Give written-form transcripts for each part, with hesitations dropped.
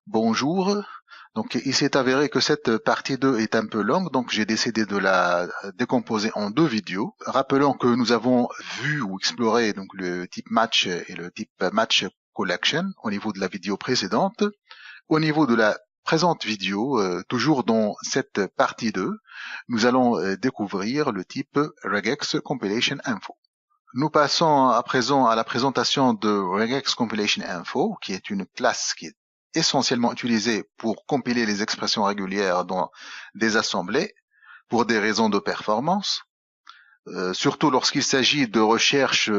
Bonjour. Donc, il s'est avéré que cette partie 2 est un peu longue, donc j'ai décidé de la décomposer en deux vidéos. Rappelons que nous avons vu ou exploré donc le type match et le type match collection au niveau de la vidéo précédente. Au niveau de la présente vidéo, toujours dans cette partie 2, nous allons découvrir le type regex compilation info. Nous passons à présent à la présentation de regex compilation info, qui est une classe qui est essentiellement utilisée pour compiler les expressions régulières dans des assemblées pour des raisons de performance, surtout lorsqu'il s'agit de recherche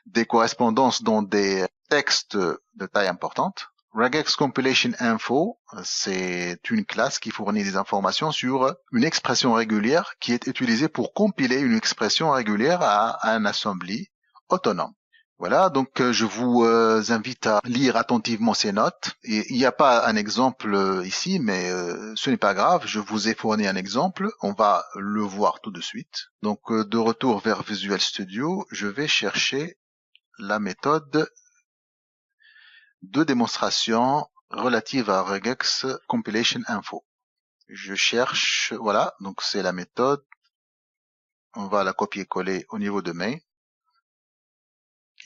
des correspondances dans des textes de taille importante. Regex Compilation Info, c'est une classe qui fournit des informations sur une expression régulière qui est utilisée pour compiler une expression régulière à un assembly autonome. Voilà, donc je vous invite à lire attentivement ces notes. Et il n'y a pas un exemple ici, mais ce n'est pas grave, je vous ai fourni un exemple, on va le voir tout de suite. Donc de retour vers Visual Studio, je vais chercher la méthode de démonstration relative à regex compilation info. Je cherche, voilà, donc c'est la méthode. On va la copier-coller au niveau de main.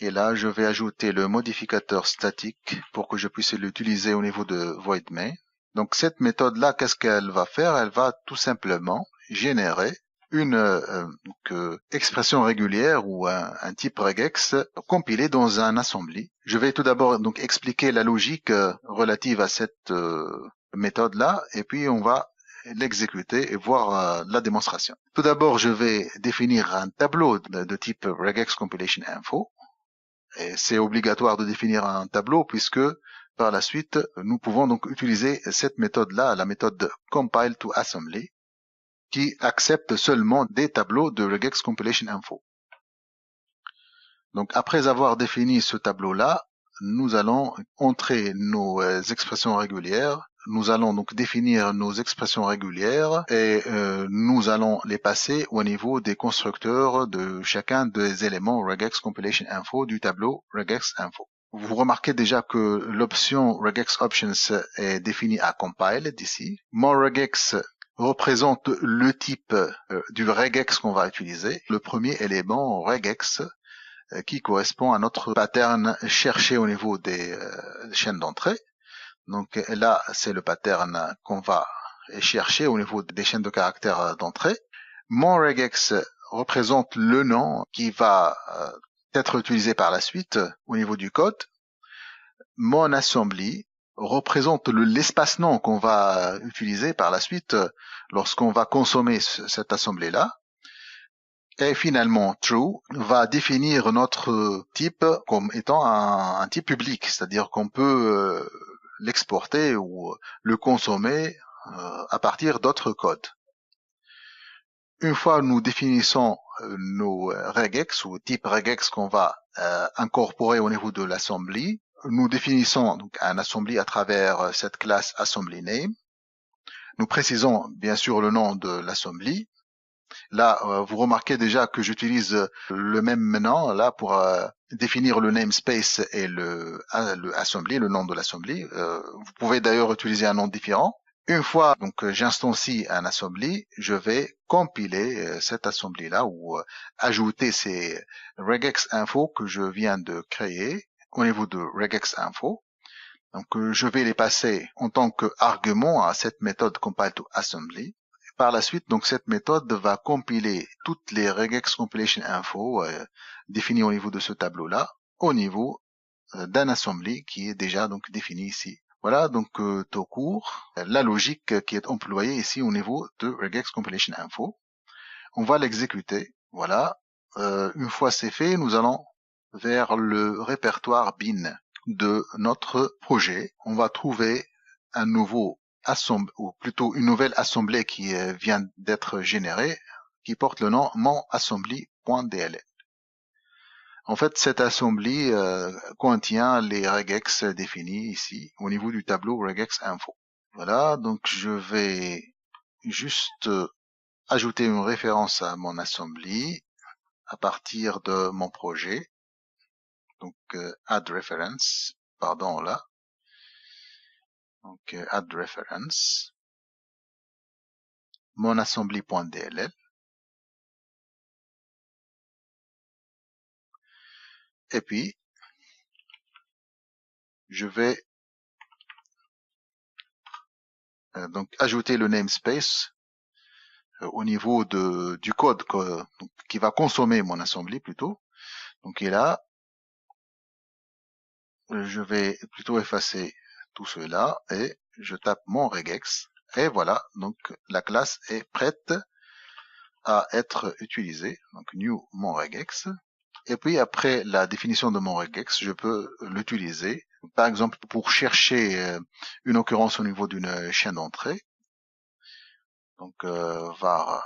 Et là, je vais ajouter le modificateur statique pour que je puisse l'utiliser au niveau de void main. Donc cette méthode-là, qu'est-ce qu'elle va faire? Elle va tout simplement générer une expression régulière ou un type regex compilé dans un assembly. Je vais tout d'abord donc expliquer la logique relative à cette méthode-là, et puis on va l'exécuter et voir la démonstration. Tout d'abord, je vais définir un tableau de type regex compilation info. Et c'est obligatoire de définir un tableau puisque par la suite, nous pouvons donc utiliser cette méthode-là, la méthode compile to assembly, qui accepte seulement des tableaux de regex compilation info. Donc après avoir défini ce tableau-là, nous allons entrer nos expressions régulières. Nous allons donc définir nos expressions régulières et nous allons les passer au niveau des constructeurs de chacun des éléments regex compilation info du tableau regex info. Vous remarquez déjà que l'option regex options est définie à compile d'ici. Mon regex représente le type du regex qu'on va utiliser. Le premier élément regex qui correspond à notre pattern cherché au niveau des chaînes d'entrée. Donc là, c'est le pattern qu'on va chercher au niveau des chaînes de caractères d'entrée. Mon regex représente le nom qui va être utilisé par la suite au niveau du code. Mon assembly représente l'espace-nom qu'on va utiliser par la suite lorsqu'on va consommer cette assemblée-là. Et finalement, true va définir notre type comme étant un type public, c'est-à-dire qu'on peut l'exporter ou le consommer à partir d'autres codes. Une fois nous définissons nos regex ou type regex qu'on va incorporer au niveau de l'assembly, nous définissons donc un assembly à travers cette classe assembly name. Nous précisons bien sûr le nom de l'assembly. Là, vous remarquez déjà que j'utilise le même nom là pour définir le namespace et le assembly, le nom de l'assembly. Vous pouvez d'ailleurs utiliser un nom différent. Une fois donc j'instancie un assembly, je vais compiler cet assembly là ou ajouter ces regex info que je viens de créer au niveau de regex info. Donc je vais les passer en tant qu'argument à cette méthode compile to assembly. Par la suite, donc cette méthode va compiler toutes les regex compilation info définies au niveau de ce tableau-là, au niveau d'un assembly qui est déjà donc défini ici. Voilà donc tout court la logique qui est employée ici au niveau de regex compilation info. On va l'exécuter. Voilà. Une fois c'est fait, nous allons vers le répertoire bin de notre projet. On va trouver un nouveau ou plutôt une nouvelle assemblée qui vient d'être générée, qui porte le nom monassembly.dll. En fait, cette assembly contient les regex définis ici au niveau du tableau regex info. Voilà, donc je vais juste ajouter une référence à mon assembly à partir de mon projet. Donc add reference, pardon là. Donc, add reference, mon assembly.dll, et puis, je vais donc ajouter le namespace au niveau du code qui va consommer mon assembly plutôt. Donc, et là, je vais plutôt effacer tout cela et je tape mon regex. Et voilà, donc la classe est prête à être utilisée. Donc, new mon regex. Et puis après la définition de mon regex, je peux l'utiliser, par exemple pour chercher une occurrence au niveau d'une chaîne d'entrée. Donc var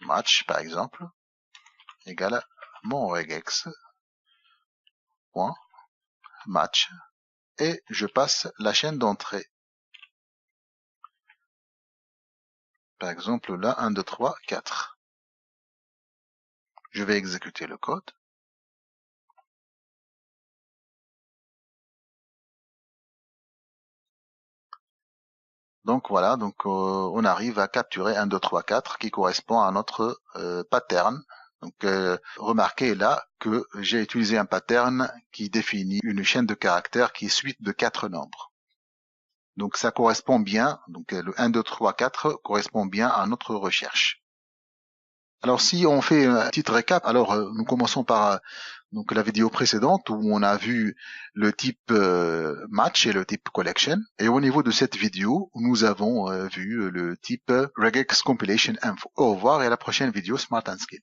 match par exemple égale mon regex point match et je passe la chaîne d'entrée. Par exemple là 1, 2, 3, 4. Je vais exécuter le code. Donc voilà, donc on arrive à capturer 1, 2, 3, 4 qui correspond à notre pattern. Donc remarquez là que j'ai utilisé un pattern qui définit une chaîne de caractères qui est suite de 4 nombres. Donc ça correspond bien, donc le 1, 2, 3, 4 correspond bien à notre recherche. Alors si on fait un petit récap, alors nous commençons par donc la vidéo précédente où on a vu le type match et le type collection. Et au niveau de cette vidéo, nous avons vu le type regex compilation info. Au revoir et à la prochaine vidéo Smart and Skilled.